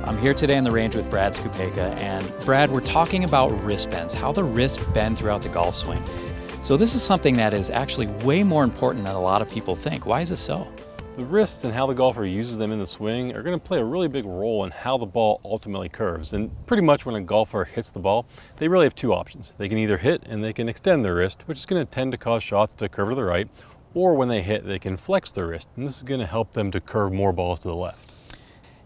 I'm here today on the range with Brad Skupeka, and Brad, we're talking about wrist bends, how the wrists bend throughout the golf swing. So this is something that is actually way more important than a lot of people think. Why is this so? The wrists and how the golfer uses them in the swing are going to play a really big role in how the ball ultimately curves. And pretty much when a golfer hits the ball, they really have two options. They can either hit and they can extend their wrist, which is going to tend to cause shots to curve to the right, or when they hit, they can flex their wrist, and this is going to help them to curve more balls to the left.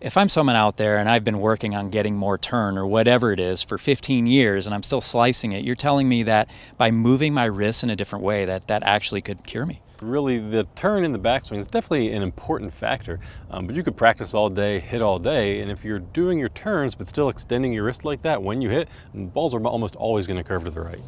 If I'm someone out there and I've been working on getting more turn or whatever it is for 15 years and I'm still slicing it, you're telling me that by moving my wrists in a different way that actually could cure me? Really, the turn in the backswing is definitely an important factor, but you could practice all day, hit all day, and if you're doing your turns but still extending your wrist like that when you hit, balls are almost always going to curve to the right.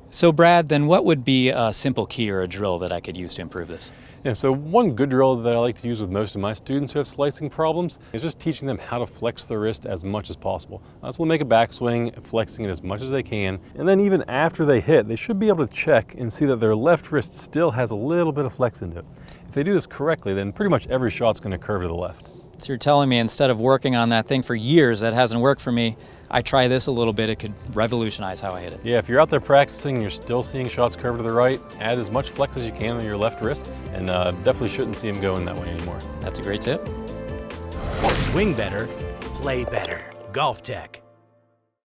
So Brad, then what would be a simple key or a drill that I could use to improve this? Yeah, so one good drill that I like to use with most of my students who have slicing problems is just teaching them how to flex their wrist as much as possible. So we'll make a backswing, flexing it as much as they can, and then even after they hit, they should be able to check and see that their left wrist still has a little bit of flex into it. If they do this correctly, then pretty much every shot's going to curve to the left. So you're telling me instead of working on that thing for years that hasn't worked for me, I try this a little bit, it could revolutionize how I hit it. Yeah, if you're out there practicing and you're still seeing shots curve to the right, add as much flex as you can on your left wrist, and definitely shouldn't see them going that way anymore. That's a great tip. Swing better, play better. GOLFTEC.